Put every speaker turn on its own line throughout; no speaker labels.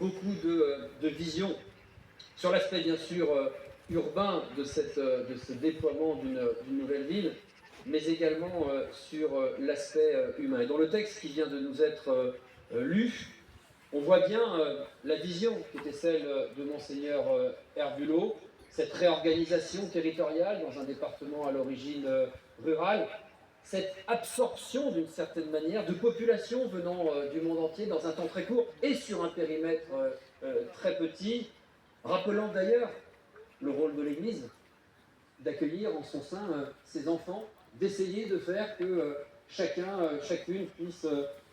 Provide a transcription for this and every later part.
beaucoup de visions sur l'aspect bien sûr urbain de ce déploiement d'une nouvelle ville, mais également sur l'aspect humain. Et dans le texte qui vient de nous être lu, on voit bien la vision qui était celle de Monseigneur Herbulot, cette réorganisation territoriale dans un département à l'origine rurale, cette absorption d'une certaine manière de populations venant du monde entier dans un temps très court et sur un périmètre très petit, rappelant d'ailleurs le rôle de l'Église, d'accueillir en son sein ses enfants, d'essayer de faire que chacune puisse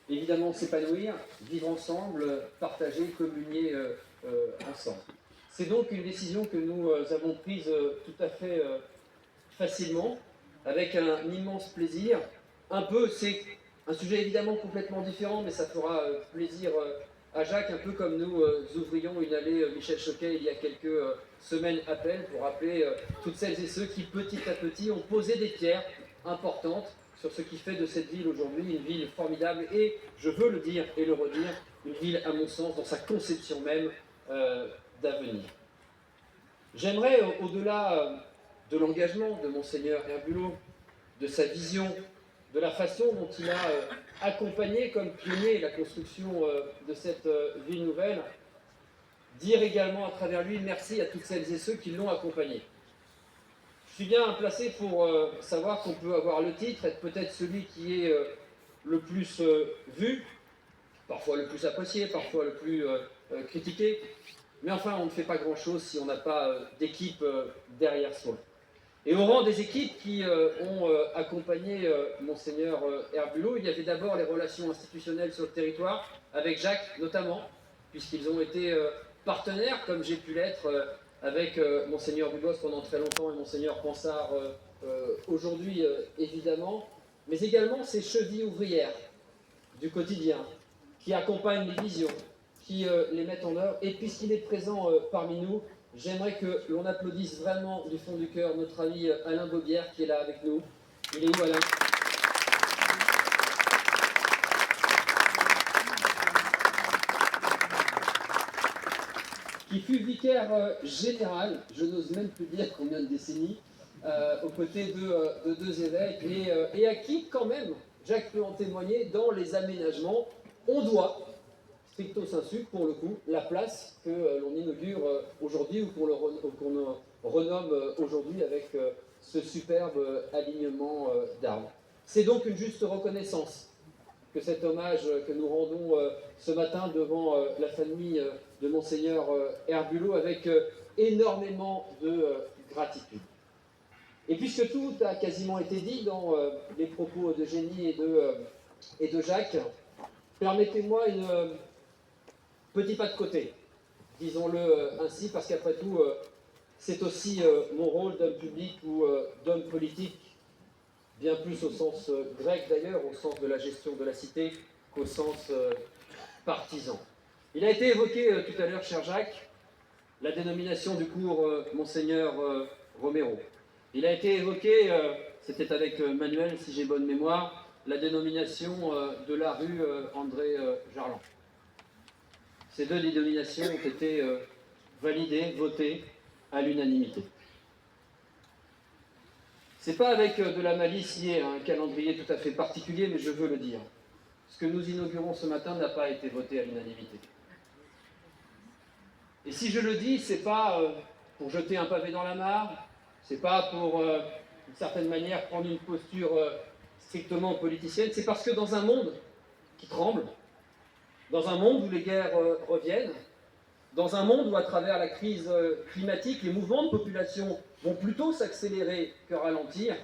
évidemment s'épanouir, vivre ensemble, partager, communier ensemble. C'est donc une décision que nous avons prise tout à fait facilement, avec un immense plaisir. C'est un sujet évidemment complètement différent, mais ça fera plaisir à Jacques, un peu comme nous ouvrions une allée Michel Choquet il y a quelques semaines à peine, pour rappeler toutes celles et ceux qui petit à petit ont posé des pierres importantes sur ce qui fait de cette ville aujourd'hui une ville formidable et, je veux le dire et le redire, une ville à mon sens dans sa conception même d'avenir. J'aimerais, au-delà de l'engagement de Monseigneur Herbulot, de sa vision, de la façon dont il a accompagné comme pionnier la construction de cette ville nouvelle, dire également à travers lui merci à toutes celles et ceux qui l'ont accompagné. Je suis bien placé pour savoir qu'on peut avoir le titre, être peut-être celui qui est le plus vu, parfois le plus apprécié, parfois le plus critiqué, mais enfin on ne fait pas grand-chose si on n'a pas d'équipe derrière soi. Et au rang des équipes qui ont accompagné Monseigneur Herbulot, il y avait d'abord les relations institutionnelles sur le territoire, avec Jacques notamment, puisqu'ils ont été partenaires, comme j'ai pu l'être avec Monseigneur Dubos pendant très longtemps et Monseigneur Pansard aujourd'hui évidemment, mais également ces chevilles ouvrières du quotidien, qui accompagnent les visions, qui les mettent en œuvre. Et puisqu'il est présent parmi nous, j'aimerais que l'on applaudisse vraiment du fond du cœur notre ami Alain Bobière qui est là avec nous. Il est où, Alain ? Qui fut vicaire général, je n'ose même plus dire combien de décennies, aux côtés de deux évêques, et à qui, quand même, Jacques peut en témoigner, dans les aménagements, on doit, stricto sensu, pour le coup, la place que l'on inaugure aujourd'hui, ou qu'on renomme aujourd'hui avec ce superbe alignement d'arbres. C'est donc une juste reconnaissance que cet hommage que nous rendons ce matin devant la famille de Monseigneur Herbulot avec énormément de gratitude. Et puisque tout a quasiment été dit dans les propos d'Eugénie et de Jacques, permettez-moi un petit pas de côté, disons-le ainsi, parce qu'après tout, c'est aussi mon rôle d'homme public ou d'homme politique, bien plus au sens grec d'ailleurs, au sens de la gestion de la cité, qu'au sens partisan. Il a été évoqué tout à l'heure, cher Jacques, la dénomination du cours Monseigneur Romero. Il a été évoqué, c'était avec Manuel, si j'ai bonne mémoire, la dénomination de la rue André Jarlan. Ces deux dénominations ont été validées, votées à l'unanimité. Ce n'est pas avec de la malice liée à un calendrier tout à fait particulier, mais je veux le dire. Ce que nous inaugurons ce matin n'a pas été voté à l'unanimité. Et si je le dis, ce n'est pas pour jeter un pavé dans la mare, ce n'est pas pour, d'une certaine manière, prendre une posture strictement politicienne, c'est parce que dans un monde qui tremble, dans un monde où les guerres reviennent, dans un monde où, à travers la crise climatique, les mouvements de population vont plutôt s'accélérer que ralentir,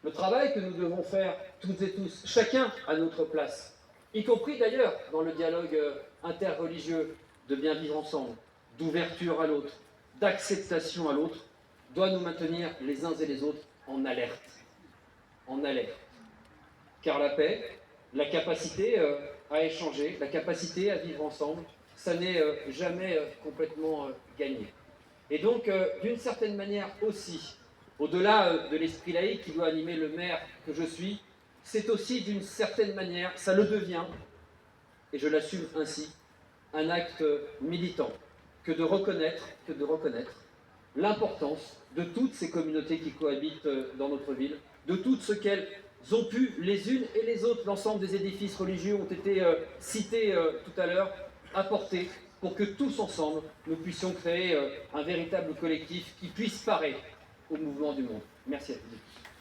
le travail que nous devons faire toutes et tous, chacun à notre place, y compris d'ailleurs dans le dialogue interreligieux de bien vivre ensemble, d'ouverture à l'autre, d'acceptation à l'autre, doit nous maintenir les uns et les autres en alerte. En alerte. Car la paix, la capacité à échanger, la capacité à vivre ensemble, ça n'est jamais complètement gagné. Et donc, d'une certaine manière aussi, au-delà de l'esprit laïque qui doit animer le maire que je suis, c'est aussi d'une certaine manière, ça le devient, et je l'assume ainsi, un acte militant que de reconnaître l'importance de toutes ces communautés qui cohabitent dans notre ville, de toutes ce qu'elles ont pu, les unes et les autres, l'ensemble des édifices religieux ont été cités tout à l'heure, apporter pour que tous ensemble, nous puissions créer un véritable collectif qui puisse parer au mouvement du monde. Merci à tous.